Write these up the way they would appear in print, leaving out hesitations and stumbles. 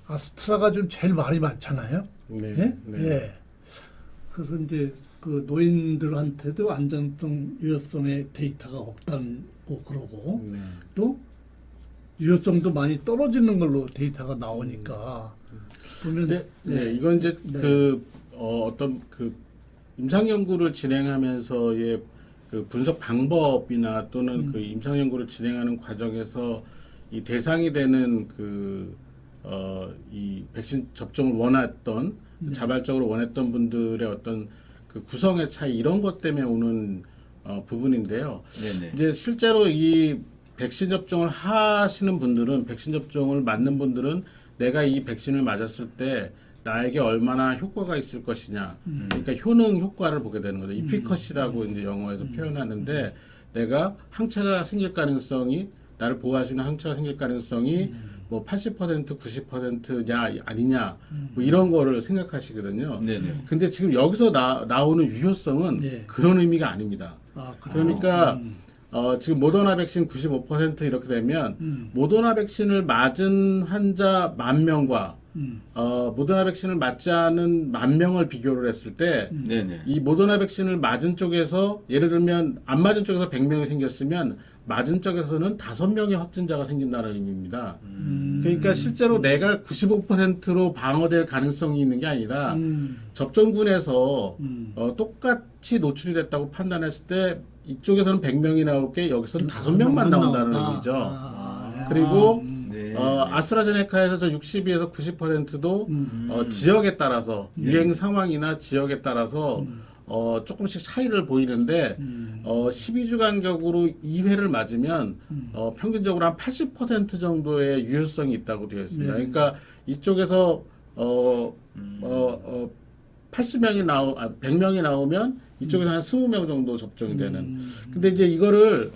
아스트라가 좀 제일 말이 많잖아요. 네. 예? 네. 예. 그래서 이제 그 노인들한테도 안전성, 유효성의 데이터가 없다고 그러고 네. 또 유효성도 많이 떨어지는 걸로 데이터가 나오니까 보면 네, 네, 이건 이제 네. 어떤 그 임상 연구를 진행하면서의 그 분석 방법이나 또는 그 임상 연구를 진행하는 과정에서 이 대상이 되는 이 백신 접종을 원했던 자발적으로 원했던 분들의 어떤 그 구성의 차이 이런 것 때문에 오는 부분인데요. 네네. 이제 실제로 이 백신 접종을 하시는 분들은 백신 접종을 맞는 분들은 내가 이 백신을 맞았을 때 나에게 얼마나 효과가 있을 것이냐. 그러니까 효능 효과를 보게 되는 거죠. 이피커시라고 이제 영어에서 표현하는데 내가 항체가 생길 가능성이 나를 보호할 수 있는 항체가 생길 가능성이 뭐 80%, 90%냐 아니냐 뭐 이런 거를 생각하시거든요. 네네. 근데 지금 여기서 나오는 유효성은 네. 그런 의미가 아닙니다. 그러니까 지금 모더나 백신 95% 이렇게 되면 모더나 백신을 맞은 환자 10,000명과 모더나 백신을 맞지 않은 10,000명을 비교를 했을 때 네네. 이 모더나 백신을 맞은 쪽에서 예를 들면 안 맞은 쪽에서 100명이 생겼으면 맞은 쪽에서는 5명의 확진자가 생긴다는 의미입니다. 그러니까 실제로 내가 95%로 방어될 가능성이 있는 게 아니라 접종군에서 똑같이 노출이 됐다고 판단했을 때 이쪽에서는 100명이 나올 게 여기서는 5명만 나온다는 의미죠. 그리고 네. 아스트라제네카에서 저 60에서 90%도 지역에 따라서 유행 상황이나 지역에 따라서 조금씩 차이를 보이는데 12주 간격으로 2회를 맞으면 평균적으로 한 80% 정도의 유효성이 있다고 되어 있습니다. 네. 그러니까 이쪽에서 100명이 나오면 이쪽에서 한 20명 정도 접종이 되는. 근데 이제 이거를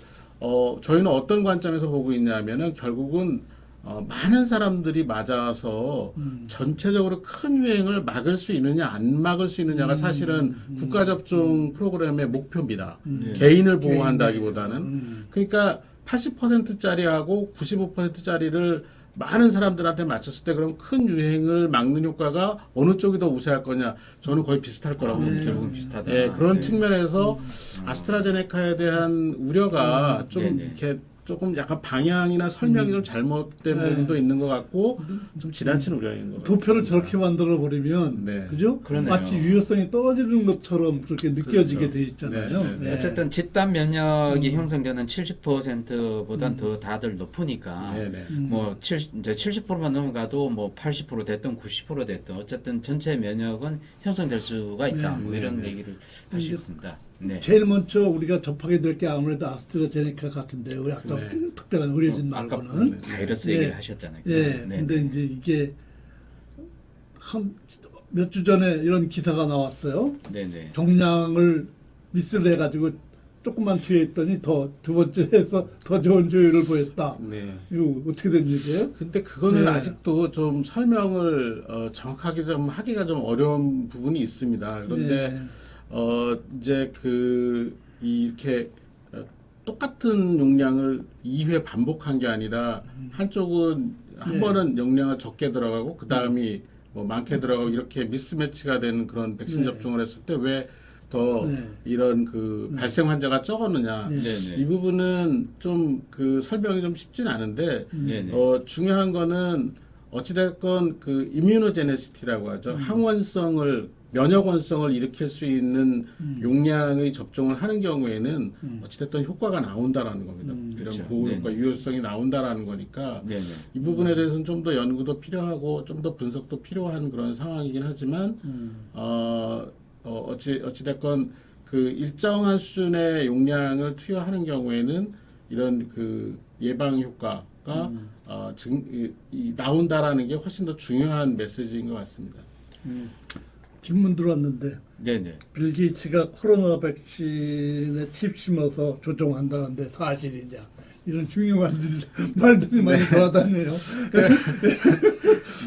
저희는 어떤 관점에서 보고 있냐면은 결국은 많은 사람들이 맞아서 전체적으로 큰 유행을 막을 수 있느냐 안 막을 수 있느냐가 사실은 국가 접종 프로그램의 목표입니다. 개인을 보호한다기보다는. 그러니까 80%짜리하고 95%짜리를 많은 사람들한테 맞췄을 때 그럼 큰 유행을 막는 효과가 어느 쪽이 더 우세할 거냐? 저는 거의 비슷할 거라고 생각합니다. 비슷하다. 예, 그런 네. 측면에서 아스트라제네카에 대한 우려가 좀 네네. 이렇게 조금 약간 방향이나 설명이 좀 잘못된 부분도 있는 것 같고 좀 지나친 우려인 것 같아요. 도표를 저렇게 만들어 버리면 네. 그죠? 그러네요. 마치 유효성이 떨어지는 것처럼 그렇게 느껴지게 그렇죠. 돼 있잖아요. 네, 네. 어쨌든 집단 면역이 형성되는 70%보단 더 다들 높으니까 네네. 뭐 이제 70%만 넘어가도 뭐 80% 됐든 90% 됐든 어쨌든 전체 면역은 형성될 수가 있다. 네, 뭐 이런 네, 얘기를 하셨습니다. 네. 제일 먼저 우리가 접하게 될 게 아무래도 아스트라제네카 같은데 우리 아까 네. 특별한 의료진 아까 말고는 바이러스 네. 얘기를 하셨잖아요. 예. 근데 이제 이게 한 몇 주 전에 이런 기사가 나왔어요. 네네. 정량을 미스를 해가지고 조금만 뒤에 있더니 두 번째에서 더 좋은 조율을 보였다. 네. 이거 어떻게 된 얘기예요? 근데 그거는 네. 아직도 좀 설명을 정확하게 좀 하기가 좀 어려운 부분이 있습니다. 그런데 네. 이제 이렇게 똑같은 용량을 2회 반복한 게 아니라 한쪽은 한 네. 번은 용량을 적게 들어가고 그 다음이 뭐 많게 들어가고 이렇게 미스매치가 되는 그런 백신 네. 접종을 했을 때 왜 더 네. 이런 발생 환자가 적었느냐 네. 네네. 이 부분은 좀 설명이 좀 쉽진 않은데 네네. 중요한 거는 어찌됐건 이뮤노제네시티라고 하죠. 면역원성을 일으킬 수 있는 용량의 접종을 하는 경우에는 어찌됐든 효과가 나온다라는 겁니다. 이런 그렇죠. 보호 효과, 네네. 유효성이 나온다라는 거니까 네네. 이 부분에 대해서는 좀 더 연구도 필요하고 좀 더 분석도 필요한 그런 상황이긴 하지만 어찌됐건 일정한 수준의 용량을 투여하는 경우에는 이런 예방 효과가 나온다라는 게 훨씬 더 중요한 메시지인 것 같습니다. 질문 들어왔는데 네네. 빌 게이츠가 코로나 백신에 칩 심어서 조종한다는데 사실이냐 이런 중요한 말들이 많이 돌아다녀요.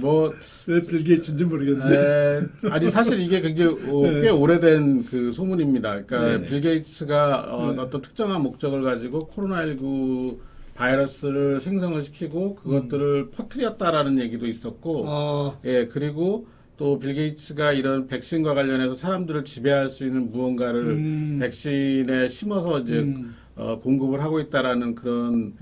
뭐 왜 빌 게이츠인지 모르겠는데. 아니 사실 이게 굉장히 꽤 오래된 소문입니다. 그러니까 네. 빌 게이츠가 어떤 특정한 목적을 가지고 코로나19 바이러스를 생성을 시키고 그것들을 퍼뜨렸다라는 얘기도 있었고, 아, 예, 그리고 또 빌 게이츠가 이런 백신과 관련해서 사람들을 지배할 수 있는 무언가를 백신에 심어서 이제 공급을 하고 있다라는 그런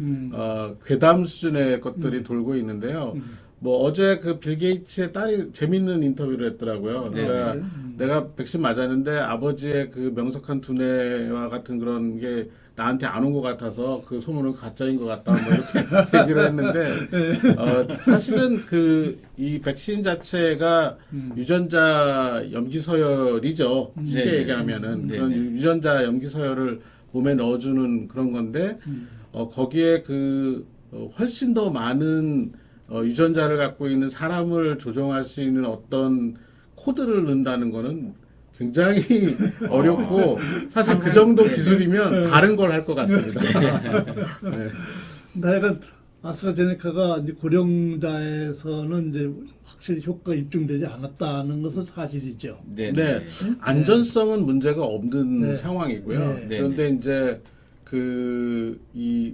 괴담 수준의 것들이 돌고 있는데요. 뭐 어제 그 빌 게이츠의 딸이 재밌는 인터뷰를 했더라고요. 네. 내가 백신 맞았는데 아버지의 그 명석한 두뇌와 같은 그런 게 나한테 안 온 것 같아서 그 소문은 가짜인 것 같다. 뭐 이렇게 얘기를 했는데 사실은 그 이 백신 자체가 유전자 염기 서열이죠. 쉽게 네. 얘기하면은 네. 그런 네. 유전자 염기 서열을 몸에 넣어주는 그런 건데 거기에 훨씬 더 많은 유전자를 갖고 있는 사람을 조종할 수 있는 어떤 코드를 넣는다는 거는 굉장히 어렵고 사실 그 정도 기술이면 다른 걸 할 것 같습니다. 네. 나약간 아스트라제네카가 이제 고령자에서는 이제 확실히 효과가 입증되지 않았다는 것은 사실이죠. 네. 네, 안전성은 문제가 없는 네. 상황이고요. 네. 그런데 이제 이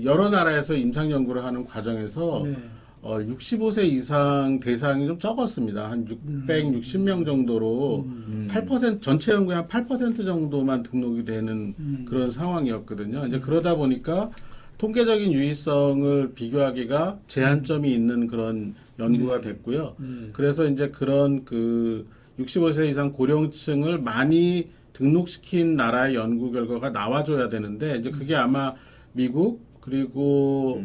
여러 나라에서 임상 연구를 하는 과정에서 네. 65세 이상 대상이 좀 적었습니다. 한 660명 정도로 8% 전체 연구의 한 8% 정도만 등록이 되는 그런 상황이었거든요. 이제 그러다 보니까 통계적인 유의성을 비교하기가 제한점이 있는 그런 연구가 됐고요. 그래서 이제 그런 65세 이상 고령층을 많이 등록시킨 나라의 연구 결과가 나와줘야 되는데 이제 그게 아마 미국 그리고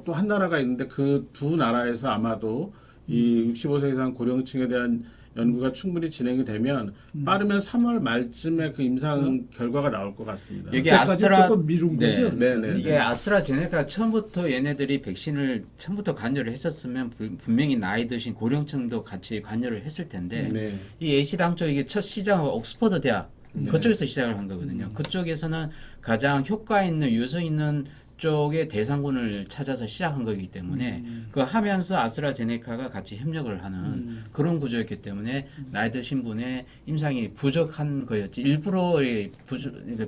또 한 나라가 있는데 그 두 나라에서 아마도 이 65세 이상 고령층에 대한 연구가 충분히 진행이 되면 빠르면 3월 말쯤에 그 임상 결과가 나올 것 같습니다. 이게 그때까지 아스트라 조금 미룬 거죠? 네. 이게 아스트라제네카 처음부터 얘네들이 백신을 처음부터 관여를 했었으면 분명히 나이 드신 고령층도 같이 관여를 했을 텐데 네. 이 애시당초 이게 첫 시장은 옥스퍼드 대학 그쪽에서 시작을 한 거거든요. 그쪽에서는 가장 효과 있는 유효성 있는 쪽의 대상군을 찾아서 시작한 거기 때문에 그 하면서 아스트라제네카가 같이 협력을 하는 그런 구조였기 때문에 나이 드신 분의 임상이 부족한 거였지 일부러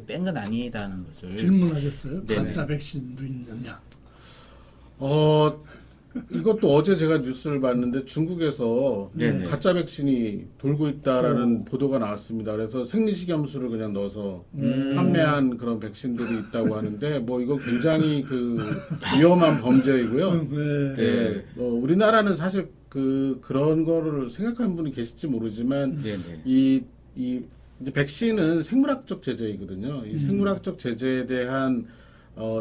뺀 건 아니다는 것을 질문하셨어요? 네네. 가짜 백신도 있느냐? 이것도 어제 제가 뉴스를 봤는데 중국에서 네네. 가짜 백신이 돌고 있다라는 보도가 나왔습니다. 그래서 생리식염수를 그냥 넣어서 판매한 그런 백신들이 있다고 하는데 뭐 이거 굉장히 위험한 범죄이고요. 네. 네. 우리나라는 사실 그런 거를 생각하는 분이 계실지 모르지만 네네. 이제 백신은 생물학적 제재이거든요. 이 생물학적 제재에 대한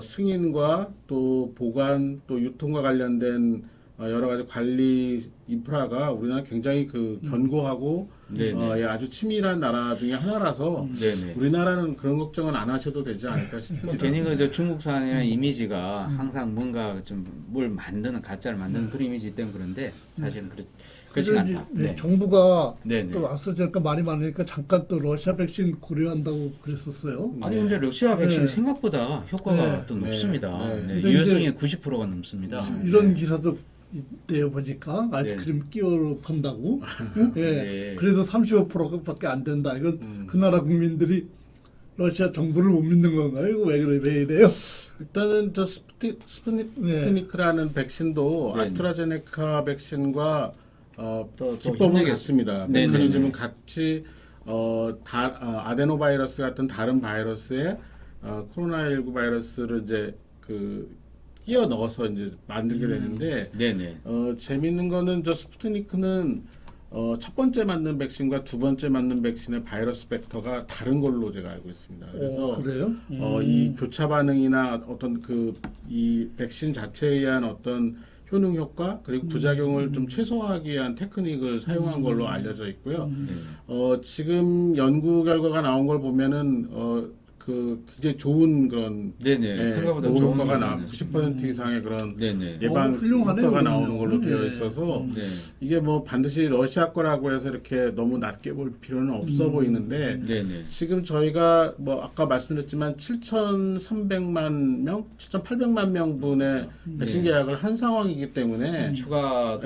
승인과 또 보관 또 유통과 관련된 여러 가지 관리 인프라가 우리나라 굉장히 견고하고 네네. 아주 치밀한 나라 중에 하나라서 네네. 우리나라는 그런 걱정은 안 하셔도 되지 않을까 싶습니다. 괜히 중국산이라는 이미지가 항상 뭔가 좀 뭘 만드는 가짜를 만드는 그런 이미지 때문에 그런데 사실은 그렇지 그래서 않다. 이제 네. 정부가 네네. 또 아스트라제네카 말이 많으니까 잠깐 또 러시아 백신 고려한다고 그랬었어요. 아니 근데 러시아 백신 네. 생각보다 효과가 네. 또 네. 높습니다. 네. 네. 근데 유효성이 90%가 넘습니다. 이런 네. 기사도 있대요 보니까 아이스크림 끼워 판다고. 예. 네. 그래서 35%밖에 안 된다. 이건 그 나라 국민들이 러시아 정부를 못 믿는 건가요? 이거 왜 이래요? 일단은 저 스푸트니크라는 백신도 네. 아스트라제네카 백신과 또 기법은 협력이- 같습니다. 네, 네, 메커니즘은 네. 같이 아데노바이러스 같은 다른 바이러스에 코로나19 바이러스를 이제 끼워 넣어서 이제 만들게 되는데 네네. 재밌는 거는 저 스푸트니크는 첫 번째 맞는 백신과 두 번째 맞는 백신의 바이러스 벡터가 다른 걸로 제가 알고 있습니다. 그래서 그래요? 이 교차 반응이나 어떤 이 백신 자체에 의한 어떤 효능 효과 그리고 부작용을 좀 최소화하기 위한 테크닉을 사용한 걸로 알려져 있고요. 지금 연구 결과가 나온 걸 보면은 굉장히 좋은 그런 네네. 생각보다 보호 좋은 효과가 결과는 90% 이상의 그런 네네. 예방 훌륭하네요, 효과가 그러면. 나오는 걸로 되어 네. 있어서 네. 이게 뭐 반드시 러시아 거라고 해서 이렇게 너무 낮게 볼 필요는 없어 보이는데 네네. 지금 저희가 뭐 아까 말씀드렸지만 7,300만 명, 7,800만 명분의 백신 계약을 한 상황이기 때문에 추가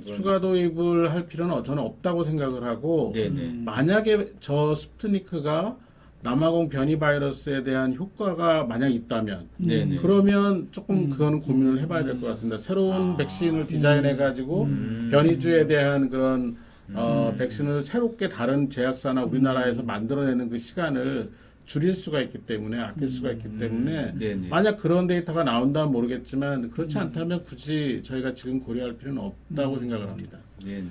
추가 도입을 할 필요는 저는 없다고 생각을 하고 네네. 만약에 저 스푸트니크가 남아공 변이 바이러스에 대한 효과가 만약 있다면 네네. 그러면 조금 그거는 고민을 해봐야 될 것 같습니다. 새로운 백신을 디자인해 가지고 변이주에 대한 그런 백신을 새롭게 다른 제약사나 우리나라에서 만들어내는 그 시간을 줄일 수가 있기 때문에 아낄 수가 있기 때문에 네네. 만약 그런 데이터가 나온다면 모르겠지만 그렇지 않다면 굳이 저희가 지금 고려할 필요는 없다고 생각을 합니다. 네네.